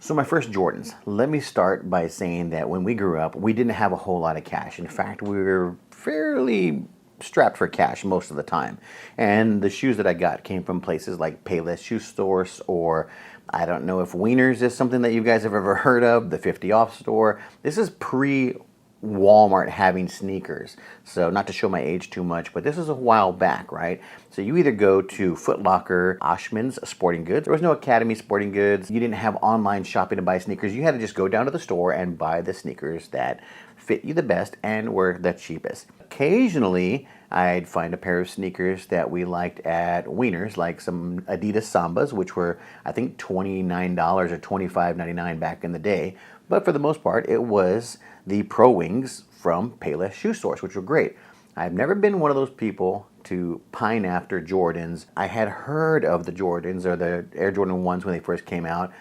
So my first Jordans, let me start by saying that when we grew up, we didn't have a whole lot of cash. In fact, we were fairly strapped for cash most of the time. And the shoes that I got came from places like Payless Shoe Stores, or I don't know if Wieners is something that you guys have ever heard of, the 50 Off store. This is pre Walmart having sneakers. So not to show my age too much, but this is a while back, right? So you either go to Foot Locker, Oshman's Sporting Goods. There was no Academy Sporting Goods. You didn't have online shopping to buy sneakers. You had to just go down to the store and buy the sneakers that fit you the best and were the cheapest. Occasionally, I'd find a pair of sneakers that we liked at Wieners, like some Adidas Sambas, which were, I think, $29 or $25.99 back in the day. But for the most part, it was the Pro Wings from Payless Shoe Stores, which were great. I've never been one of those people to pine after Jordans. I had heard of the Jordans, or the Air Jordan 1s when they first came out.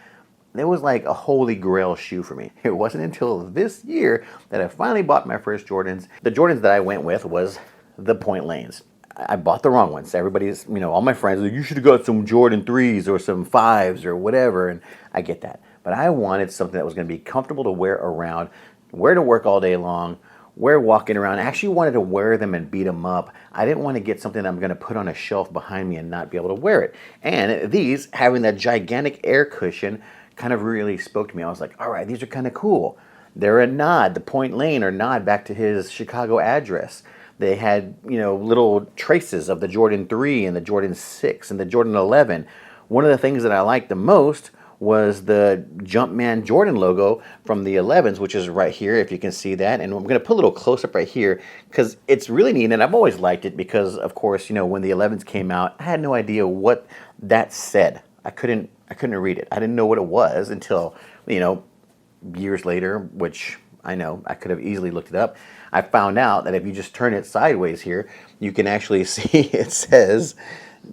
It was like a holy grail shoe for me. It wasn't until this year that I finally bought my first Jordans. The Jordans that I went with was the pointlanes. I bought the wrong ones. Everybody's, all my friends are like, you should have got some Jordan 3s or some 5s or whatever, and I get that. But I wanted something that was going to be comfortable to wear around, wear to work all day long, wear walking around. I actually wanted to wear them and beat them up. I didn't want to get something that I'm going to put on a shelf behind me and not be able to wear it. And these, having that gigantic air cushion, kind of really spoke to me. I was like, all right, these are kind of cool. They're a nod, the pointlane or nod back to his Chicago address. They had, little traces of the Jordan 3 and the Jordan 6 and the Jordan 11. One of the things that I liked the most was the Jumpman Jordan logo from the 11s, which is right here, if you can see that. And I'm going to put a little close-up right here because it's really neat, and I've always liked it because, of course, when the 11s came out, I had no idea what that said. I couldn't read it. I didn't know what it was until, years later, which I know I could have easily looked it up. I found out that if you just turn it sideways here, you can actually see it says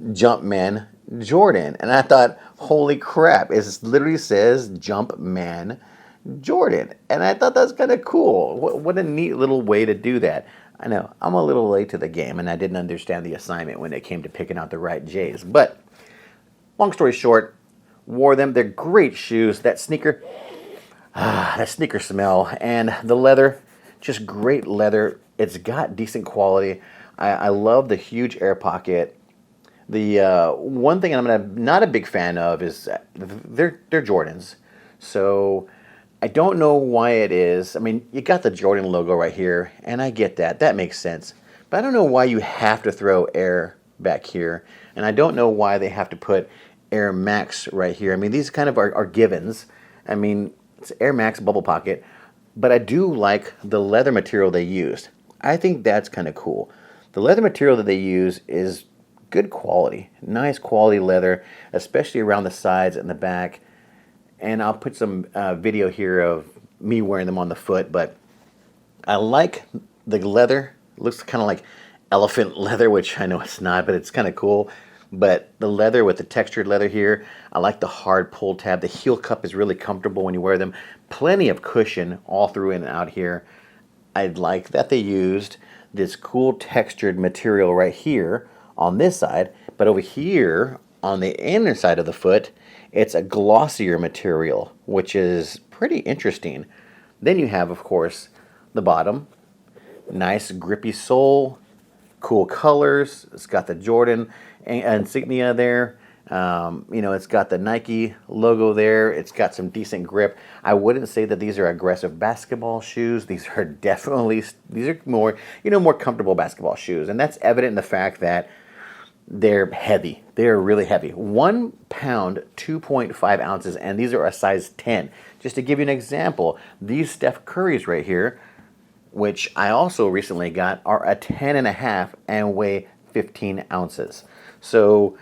Jumpman Jordan. And I thought, holy crap, it literally says Jumpman Jordan. And I thought that's kind of cool. What a neat little way to do that. I know, I'm a little late to the game, and I didn't understand the assignment when it came to picking out the right J's. But, long story short, wore them. They're great shoes. That sneaker smell, and the leather, just great leather. It's got decent quality. I love the huge air pocket. The one thing I'm not a big fan of is they're Jordans. So I don't know why it is. I mean, you got the Jordan logo right here, and I get that. That makes sense. But I don't know why you have to throw Air back here, and I don't know why they have to put Air Max right here. I mean, these kind of are givens. I mean, it's Air Max bubble pocket, but I do like the leather material they used. I think that's kind of cool. The leather material that they use is good quality, nice quality leather, especially around the sides and the back. And I'll put some video here of me wearing them on the foot, but I like the leather. It looks kind of like elephant leather, which I know it's not, but it's kind of cool. But the leather with the textured leather here, I like the hard pull tab. The heel cup is really comfortable when you wear them. Plenty of cushion all through and out here. I like that they used this cool textured material right here on this side, but over here on the inner side of the foot, it's a glossier material, which is pretty interesting. Then you have, of course, the bottom. Nice grippy sole, cool colors. It's got the Jordan insignia there. It's got the Nike logo there. It's got some decent grip. I wouldn't say that these are aggressive basketball shoes. These are more, more comfortable basketball shoes. And that's evident in the fact that they're heavy. They're really heavy. 1 pound, 2.5 ounces, and these are a size 10. Just to give you an example, these Steph Currys right here, which I also recently got, are a 10.5 and weigh 15 ounces. So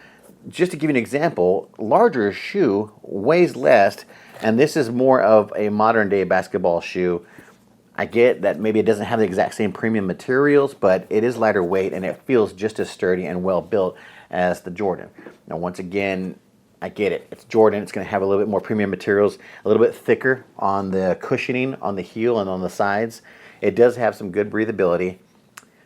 just to give you an example, larger shoe weighs less, and this is more of a modern day basketball shoe. I get that maybe it doesn't have the exact same premium materials, but it is lighter weight and it feels just as sturdy and well built as the Jordan. Now, once again, I get it. It's Jordan. It's going to have a little bit more premium materials, a little bit thicker on the cushioning on the heel and on the sides. It does have some good breathability.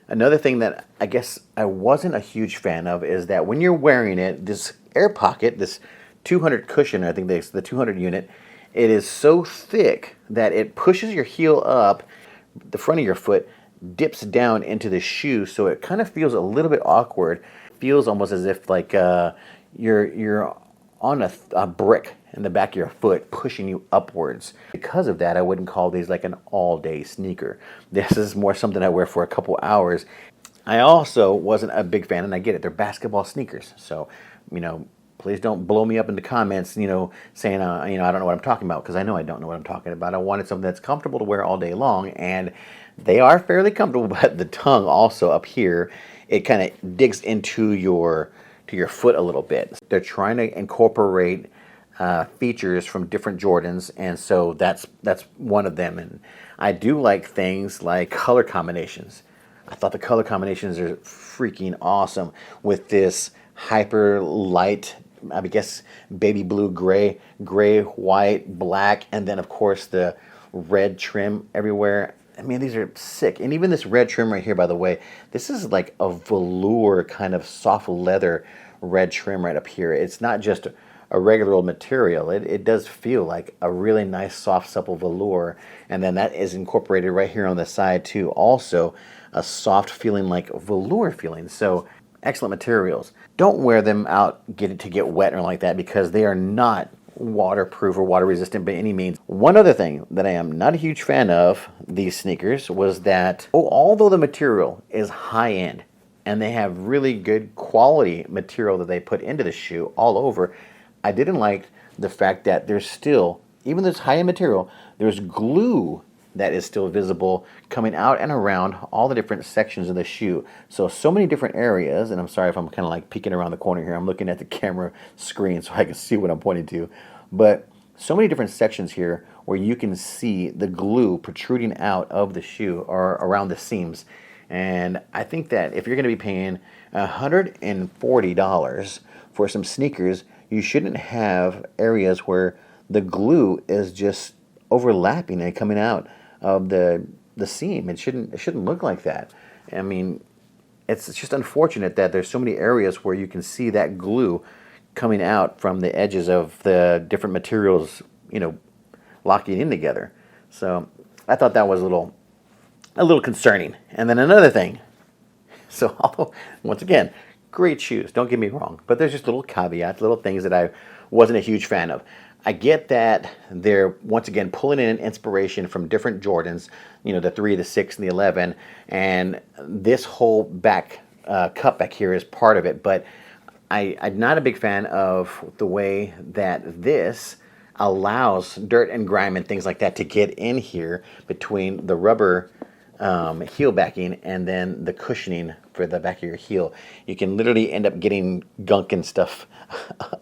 Another thing that I guess I wasn't a huge fan of is that when you're wearing it, this air pocket, this 200 cushion, I think the 200 unit, it is so thick that it pushes your heel up, the front of your foot dips down into the shoe, so it kind of feels a little bit awkward. Feels almost as if like you're on a brick in the back of your foot pushing you upwards. Because of that, I wouldn't call these like an all-day sneaker. This is more something I wear for a couple hours. I also wasn't a big fan, and I get it, they're basketball sneakers. So, you know, please don't blow me up in the comments, you know, saying, you know, I don't know what I'm talking about, because I know I don't know what I'm talking about. I wanted something that's comfortable to wear all day long, and they are fairly comfortable, but the tongue also up here, it kind of digs into your foot a little bit. They're trying to incorporate features from different Jordans, and so that's one of them. And I do like things like color combinations. I thought the color combinations are freaking awesome with this hyper light, I guess baby blue, gray, white, black, and then of course the red trim everywhere. I mean, these are sick. And even this red trim right here, by the way, this is like a velour kind of soft leather red trim right up here. It's not just a regular old material. It does feel like a really nice soft supple velour, and then that is incorporated right here on the side too. Also a soft feeling like velour feeling. So excellent materials. Don't wear them out to get wet or like that, because they are not waterproof or water resistant by any means. One other thing that I am not a huge fan of these sneakers was that although the material is high end and they have really good quality material that they put into the shoe all over, I didn't like the fact that there's still, even though it's high end material, there's glue that is still visible coming out and around all the different sections of the shoe. So many different areas, and I'm sorry if I'm kind of like peeking around the corner here. I'm looking at the camera screen so I can see what I'm pointing to. But so many different sections here where you can see the glue protruding out of the shoe or around the seams. And I think that if you're going to be paying $140 for some sneakers, you shouldn't have areas where the glue is just overlapping and coming out of the seam. It shouldn't look like that. I mean, it's just unfortunate that there's so many areas where you can see that glue coming out from the edges of the different materials, you know, locking in together. So I thought that was a little concerning. And then another thing, so although, once again, great shoes, don't get me wrong, but there's just little caveats, little things that I wasn't a huge fan of. I get that they're, once again, pulling in inspiration from different Jordans, you know, the 3, the 6, and the 11, and this whole back cut back here is part of it, but I'm not a big fan of the way that this allows dirt and grime and things like that to get in here between the rubber heel backing and then the cushioning for the back of your heel. You can literally end up getting gunk and stuff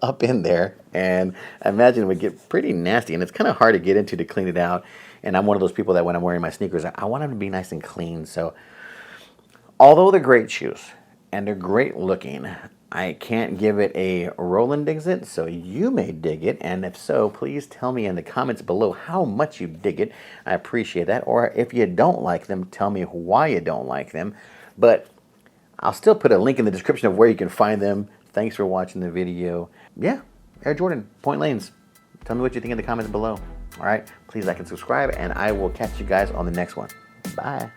up in there, and I imagine it would get pretty nasty, and it's kind of hard to get into to clean it out. And I'm one of those people that when I'm wearing my sneakers, I want them to be nice and clean. So although they're great shoes and they're great looking, I can't give it a Roland digs it, so you may dig it, and if so, please tell me in the comments below how much you dig it. I appreciate that. Or if you don't like them, tell me why you don't like them. But I'll still put a link in the description of where you can find them. Thanks for watching the video. Yeah, Air Jordan, Point Lanes. Tell me what you think in the comments below. All right, please like and subscribe, and I will catch you guys on the next one. Bye.